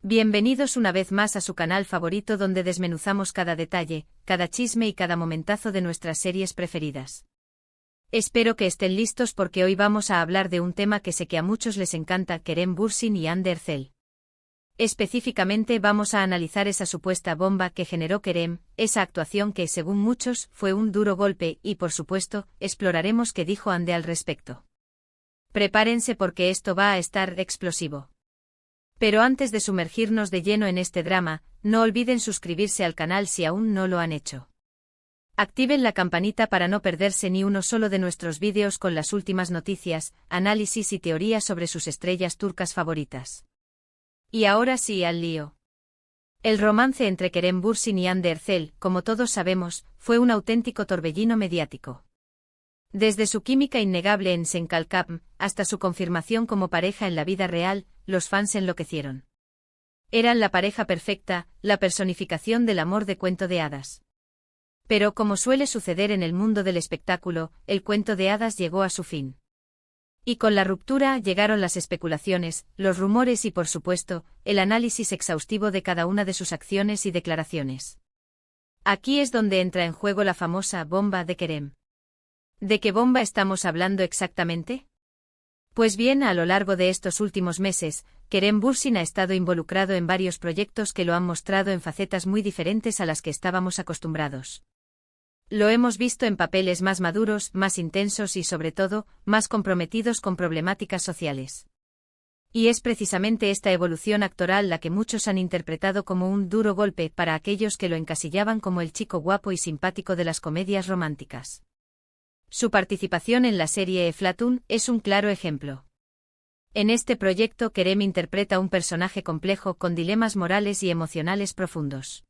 Bienvenidos una vez más a su canal favorito donde desmenuzamos cada detalle, cada chisme y cada momentazo de nuestras series preferidas. Espero que estén listos porque hoy vamos a hablar de un tema que sé que a muchos les encanta: Kerem Bürsin y Hande Erçel. Específicamente vamos a analizar esa supuesta bomba que generó Kerem, esa actuación que, según muchos, fue un duro golpe y, por supuesto, exploraremos qué dijo Hande al respecto. Prepárense porque esto va a estar explosivo. Pero antes de sumergirnos de lleno en este drama, no olviden suscribirse al canal si aún no lo han hecho. Activen la campanita para no perderse ni uno solo de nuestros vídeos con las últimas noticias, análisis y teorías sobre sus estrellas turcas favoritas. Y ahora sí al lío. El romance entre Kerem Bürsin y Hande Erçel, como todos sabemos, fue un auténtico torbellino mediático. Desde su química innegable en Senkalkam, hasta su confirmación como pareja en la vida real, los fans enloquecieron. Eran la pareja perfecta, la personificación del amor de cuento de hadas. Pero como suele suceder en el mundo del espectáculo, el cuento de hadas llegó a su fin. Y con la ruptura llegaron las especulaciones, los rumores y por supuesto, el análisis exhaustivo de cada una de sus acciones y declaraciones. Aquí es donde entra en juego la famosa bomba de Kerem. ¿De qué bomba estamos hablando exactamente? Pues bien, a lo largo de estos últimos meses, Kerem Bürsin ha estado involucrado en varios proyectos que lo han mostrado en facetas muy diferentes a las que estábamos acostumbrados. Lo hemos visto en papeles más maduros, más intensos y, sobre todo, más comprometidos con problemáticas sociales. Y es precisamente esta evolución actoral la que muchos han interpretado como un duro golpe para aquellos que lo encasillaban como el chico guapo y simpático de las comedias románticas. Su participación en la serie Eflatun es un claro ejemplo. En este proyecto Kerem interpreta un personaje complejo con dilemas morales y emocionales profundos.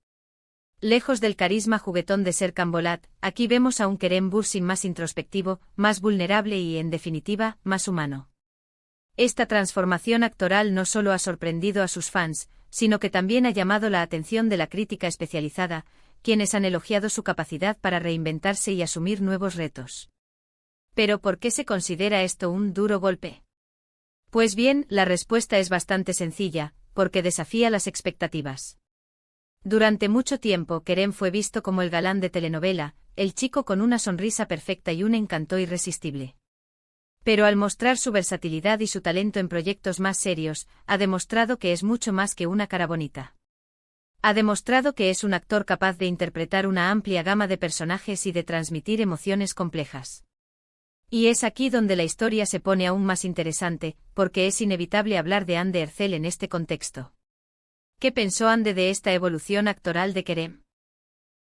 Lejos del carisma juguetón de Serkan Bolat, aquí vemos a un Kerem Bürsin más introspectivo, más vulnerable y, en definitiva, más humano. Esta transformación actoral no solo ha sorprendido a sus fans, sino que también ha llamado la atención de la crítica especializada, quienes han elogiado su capacidad para reinventarse y asumir nuevos retos. ¿Pero por qué se considera esto un duro golpe? Pues bien, la respuesta es bastante sencilla, porque desafía las expectativas. Durante mucho tiempo Kerem fue visto como el galán de telenovela, el chico con una sonrisa perfecta y un encanto irresistible. Pero al mostrar su versatilidad y su talento en proyectos más serios, ha demostrado que es mucho más que una cara bonita. Ha demostrado que es un actor capaz de interpretar una amplia gama de personajes y de transmitir emociones complejas. Y es aquí donde la historia se pone aún más interesante, porque es inevitable hablar de Hande Erçel en este contexto. ¿Qué pensó Hande de esta evolución actoral de Kerem?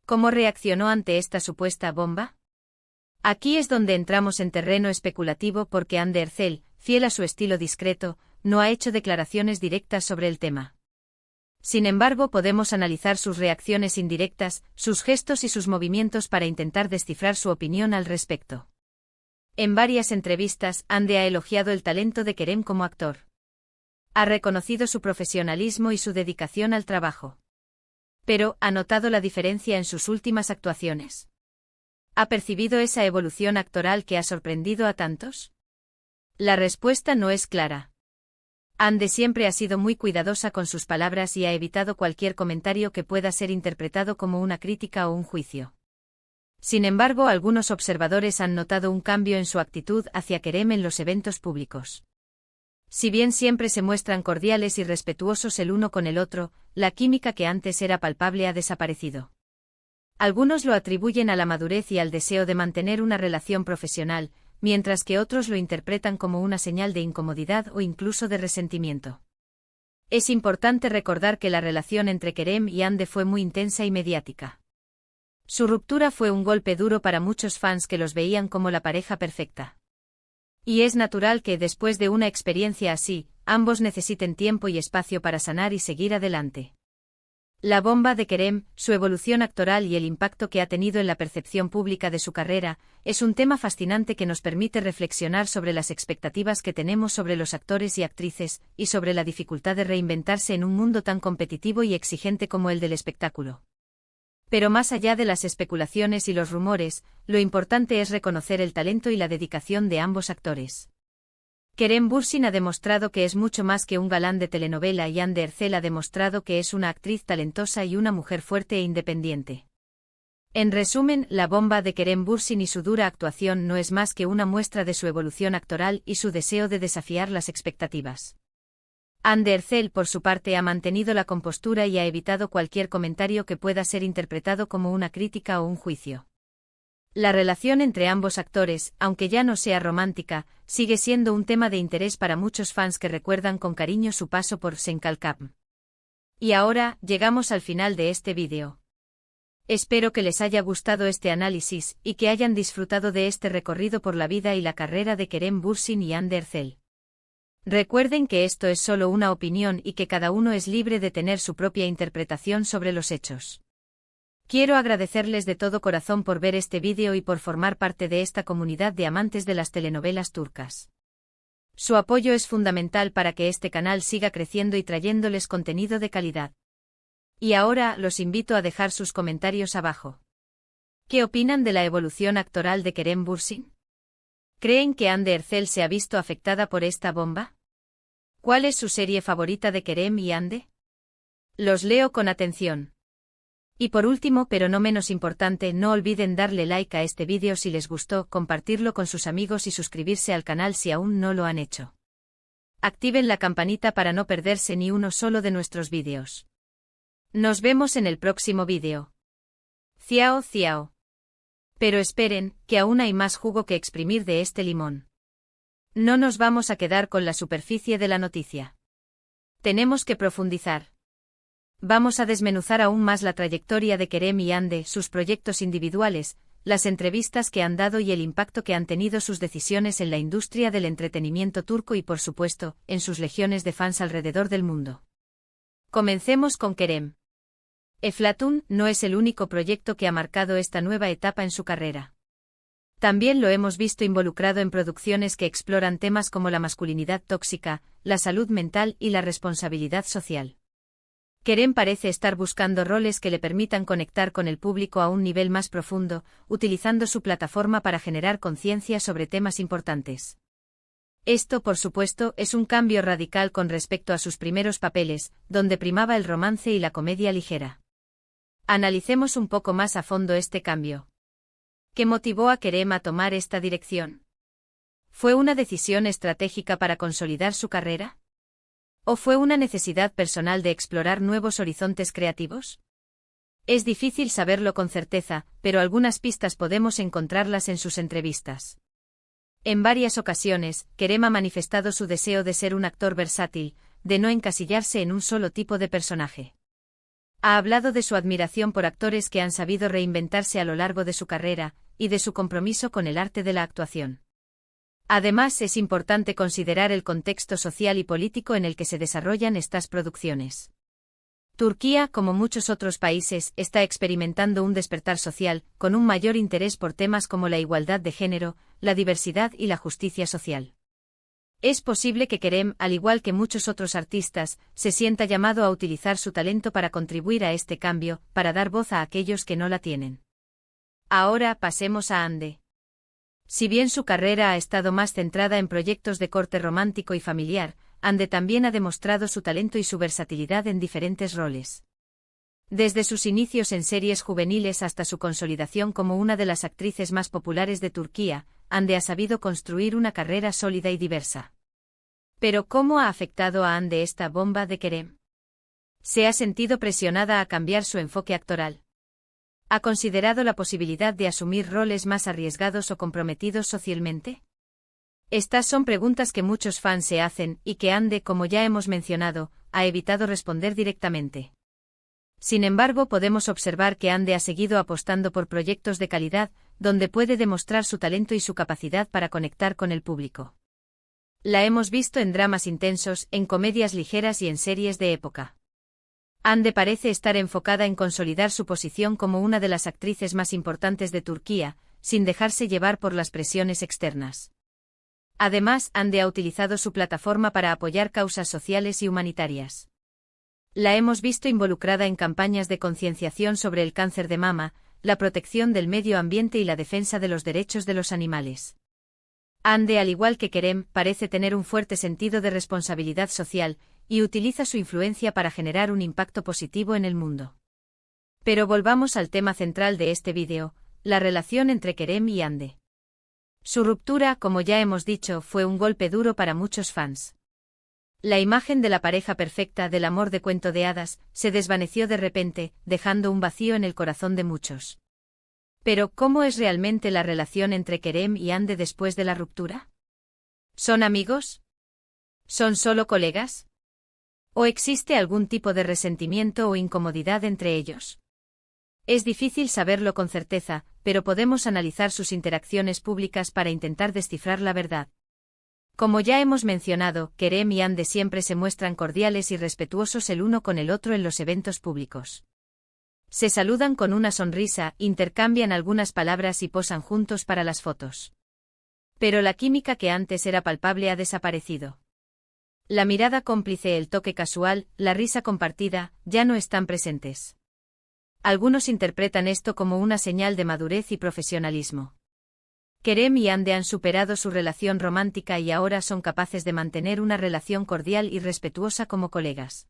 ¿Cómo reaccionó ante esta supuesta bomba? Aquí es donde entramos en terreno especulativo porque Hande Erçel, fiel a su estilo discreto, no ha hecho declaraciones directas sobre el tema. Sin embargo, podemos analizar sus reacciones indirectas, sus gestos y sus movimientos para intentar descifrar su opinión al respecto. En varias entrevistas, Hande ha elogiado el talento de Kerem como actor. Ha reconocido su profesionalismo y su dedicación al trabajo. Pero, ¿ha notado la diferencia en sus últimas actuaciones? ¿Ha percibido esa evolución actoral que ha sorprendido a tantos? La respuesta no es clara. Hande siempre ha sido muy cuidadosa con sus palabras y ha evitado cualquier comentario que pueda ser interpretado como una crítica o un juicio. Sin embargo, algunos observadores han notado un cambio en su actitud hacia Kerem en los eventos públicos. Si bien siempre se muestran cordiales y respetuosos el uno con el otro, la química que antes era palpable ha desaparecido. Algunos lo atribuyen a la madurez y al deseo de mantener una relación profesional, mientras que otros lo interpretan como una señal de incomodidad o incluso de resentimiento. Es importante recordar que la relación entre Kerem y Hande fue muy intensa y mediática. Su ruptura fue un golpe duro para muchos fans que los veían como la pareja perfecta. Y es natural que, después de una experiencia así, ambos necesiten tiempo y espacio para sanar y seguir adelante. La bomba de Kerem, su evolución actoral y el impacto que ha tenido en la percepción pública de su carrera, es un tema fascinante que nos permite reflexionar sobre las expectativas que tenemos sobre los actores y actrices, y sobre la dificultad de reinventarse en un mundo tan competitivo y exigente como el del espectáculo. Pero más allá de las especulaciones y los rumores, lo importante es reconocer el talento y la dedicación de ambos actores. Kerem Bürsin ha demostrado que es mucho más que un galán de telenovela y Hande Erçel ha demostrado que es una actriz talentosa y una mujer fuerte e independiente. En resumen, la bomba de Kerem Bürsin y su dura actuación no es más que una muestra de su evolución actoral y su deseo de desafiar las expectativas. Hande Erçel, por su parte, ha mantenido la compostura y ha evitado cualquier comentario que pueda ser interpretado como una crítica o un juicio. La relación entre ambos actores, aunque ya no sea romántica, sigue siendo un tema de interés para muchos fans que recuerdan con cariño su paso por Senkalkam. Y ahora, llegamos al final de este vídeo. Espero que les haya gustado este análisis y que hayan disfrutado de este recorrido por la vida y la carrera de Kerem Bürsin y Hande Erçel. Recuerden que esto es solo una opinión y que cada uno es libre de tener su propia interpretación sobre los hechos. Quiero agradecerles de todo corazón por ver este vídeo y por formar parte de esta comunidad de amantes de las telenovelas turcas. Su apoyo es fundamental para que este canal siga creciendo y trayéndoles contenido de calidad. Y ahora los invito a dejar sus comentarios abajo. ¿Qué opinan de la evolución actoral de Kerem Bürsin? ¿Creen que Hande Erçel se ha visto afectada por esta bomba? ¿Cuál es su serie favorita de Kerem y Hande? Los leo con atención. Y por último, pero no menos importante, no olviden darle like a este vídeo si les gustó, compartirlo con sus amigos y suscribirse al canal si aún no lo han hecho. Activen la campanita para no perderse ni uno solo de nuestros vídeos. Nos vemos en el próximo vídeo. Ciao, ciao. Pero esperen, que aún hay más jugo que exprimir de este limón. No nos vamos a quedar con la superficie de la noticia. Tenemos que profundizar. Vamos a desmenuzar aún más la trayectoria de Kerem y Hande, sus proyectos individuales, las entrevistas que han dado y el impacto que han tenido sus decisiones en la industria del entretenimiento turco y, por supuesto, en sus legiones de fans alrededor del mundo. Comencemos con Kerem. Eflatun no es el único proyecto que ha marcado esta nueva etapa en su carrera. También lo hemos visto involucrado en producciones que exploran temas como la masculinidad tóxica, la salud mental y la responsabilidad social. Kerem parece estar buscando roles que le permitan conectar con el público a un nivel más profundo, utilizando su plataforma para generar conciencia sobre temas importantes. Esto, por supuesto, es un cambio radical con respecto a sus primeros papeles, donde primaba el romance y la comedia ligera. Analicemos un poco más a fondo este cambio. ¿Qué motivó a Kerem a tomar esta dirección? ¿Fue una decisión estratégica para consolidar su carrera? ¿O fue una necesidad personal de explorar nuevos horizontes creativos? Es difícil saberlo con certeza, pero algunas pistas podemos encontrarlas en sus entrevistas. En varias ocasiones, Kerem ha manifestado su deseo de ser un actor versátil, de no encasillarse en un solo tipo de personaje. Ha hablado de su admiración por actores que han sabido reinventarse a lo largo de su carrera, y de su compromiso con el arte de la actuación. Además, es importante considerar el contexto social y político en el que se desarrollan estas producciones. Turquía, como muchos otros países, está experimentando un despertar social, con un mayor interés por temas como la igualdad de género, la diversidad y la justicia social. Es posible que Kerem, al igual que muchos otros artistas, se sienta llamado a utilizar su talento para contribuir a este cambio, para dar voz a aquellos que no la tienen. Ahora pasemos a Hande. Si bien su carrera ha estado más centrada en proyectos de corte romántico y familiar, Hande también ha demostrado su talento y su versatilidad en diferentes roles. Desde sus inicios en series juveniles hasta su consolidación como una de las actrices más populares de Turquía, Hande ha sabido construir una carrera sólida y diversa. Pero ¿cómo ha afectado a Hande esta bomba de Kerem? ¿Se ha sentido presionada a cambiar su enfoque actoral? ¿Ha considerado la posibilidad de asumir roles más arriesgados o comprometidos socialmente? Estas son preguntas que muchos fans se hacen y que Hande, como ya hemos mencionado, ha evitado responder directamente. Sin embargo, podemos observar que Hande ha seguido apostando por proyectos de calidad, donde puede demostrar su talento y su capacidad para conectar con el público. La hemos visto en dramas intensos, en comedias ligeras y en series de época. Hande parece estar enfocada en consolidar su posición como una de las actrices más importantes de Turquía, sin dejarse llevar por las presiones externas. Además, Hande ha utilizado su plataforma para apoyar causas sociales y humanitarias. La hemos visto involucrada en campañas de concienciación sobre el cáncer de mama, la protección del medio ambiente y la defensa de los derechos de los animales. Hande, al igual que Kerem, parece tener un fuerte sentido de responsabilidad social, y utiliza su influencia para generar un impacto positivo en el mundo. Pero volvamos al tema central de este vídeo, la relación entre Kerem y Hande. Su ruptura, como ya hemos dicho, fue un golpe duro para muchos fans. La imagen de la pareja perfecta del amor de cuento de hadas se desvaneció de repente, dejando un vacío en el corazón de muchos. Pero, ¿cómo es realmente la relación entre Kerem y Hande después de la ruptura? ¿Son amigos? ¿Son solo colegas? ¿O existe algún tipo de resentimiento o incomodidad entre ellos? Es difícil saberlo con certeza, pero podemos analizar sus interacciones públicas para intentar descifrar la verdad. Como ya hemos mencionado, Kerem y Hande siempre se muestran cordiales y respetuosos el uno con el otro en los eventos públicos. Se saludan con una sonrisa, intercambian algunas palabras y posan juntos para las fotos. Pero la química que antes era palpable ha desaparecido. La mirada cómplice, el toque casual, la risa compartida, ya no están presentes. Algunos interpretan esto como una señal de madurez y profesionalismo. Kerem y Hande han superado su relación romántica y ahora son capaces de mantener una relación cordial y respetuosa como colegas.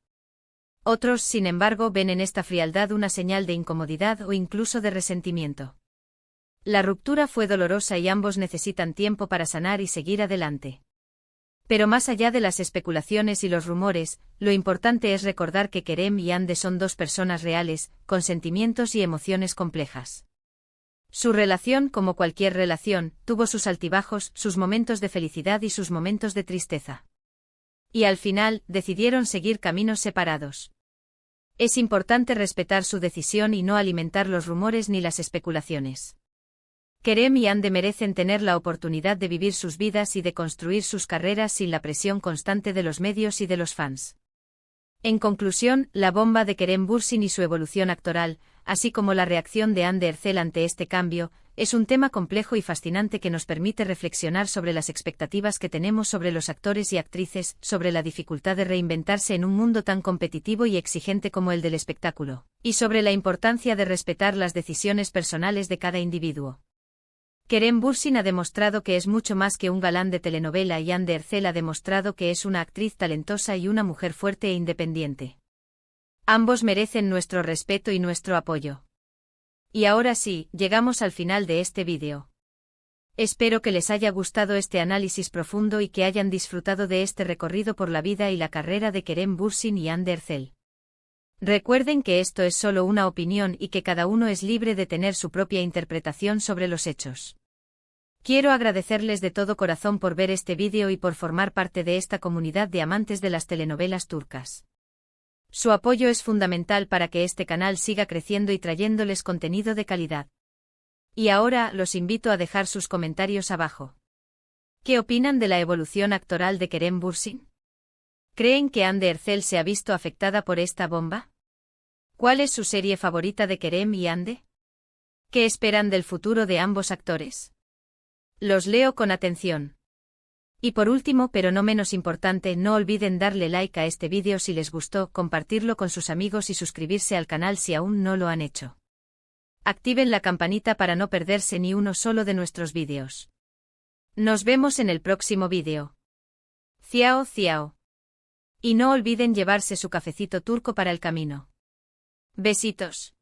Otros, sin embargo, ven en esta frialdad una señal de incomodidad o incluso de resentimiento. La ruptura fue dolorosa y ambos necesitan tiempo para sanar y seguir adelante. Pero más allá de las especulaciones y los rumores, lo importante es recordar que Kerem y Hande son dos personas reales, con sentimientos y emociones complejas. Su relación, como cualquier relación, tuvo sus altibajos, sus momentos de felicidad y sus momentos de tristeza. Y al final, decidieron seguir caminos separados. Es importante respetar su decisión y no alimentar los rumores ni las especulaciones. Kerem y Hande merecen tener la oportunidad de vivir sus vidas y de construir sus carreras sin la presión constante de los medios y de los fans. En conclusión, la bomba de Kerem Bürsin y su evolución actoral, así como la reacción de Hande Erçel ante este cambio, es un tema complejo y fascinante que nos permite reflexionar sobre las expectativas que tenemos sobre los actores y actrices, sobre la dificultad de reinventarse en un mundo tan competitivo y exigente como el del espectáculo, y sobre la importancia de respetar las decisiones personales de cada individuo. Kerem Bürsin ha demostrado que es mucho más que un galán de telenovela y Hande Erçel ha demostrado que es una actriz talentosa y una mujer fuerte e independiente. Ambos merecen nuestro respeto y nuestro apoyo. Y ahora sí, llegamos al final de este vídeo. Espero que les haya gustado este análisis profundo y que hayan disfrutado de este recorrido por la vida y la carrera de Kerem Bürsin y Hande Erçel. Recuerden que esto es solo una opinión y que cada uno es libre de tener su propia interpretación sobre los hechos. Quiero agradecerles de todo corazón por ver este vídeo y por formar parte de esta comunidad de amantes de las telenovelas turcas. Su apoyo es fundamental para que este canal siga creciendo y trayéndoles contenido de calidad. Y ahora los invito a dejar sus comentarios abajo. ¿Qué opinan de la evolución actoral de Kerem Bürsin? ¿Creen que Hande Erçel se ha visto afectada por esta bomba? ¿Cuál es su serie favorita de Kerem y Hande? ¿Qué esperan del futuro de ambos actores? Los leo con atención. Y por último, pero no menos importante, no olviden darle like a este vídeo si les gustó, compartirlo con sus amigos y suscribirse al canal si aún no lo han hecho. Activen la campanita para no perderse ni uno solo de nuestros vídeos. Nos vemos en el próximo vídeo. Ciao, ciao. Y no olviden llevarse su cafecito turco para el camino. Besitos.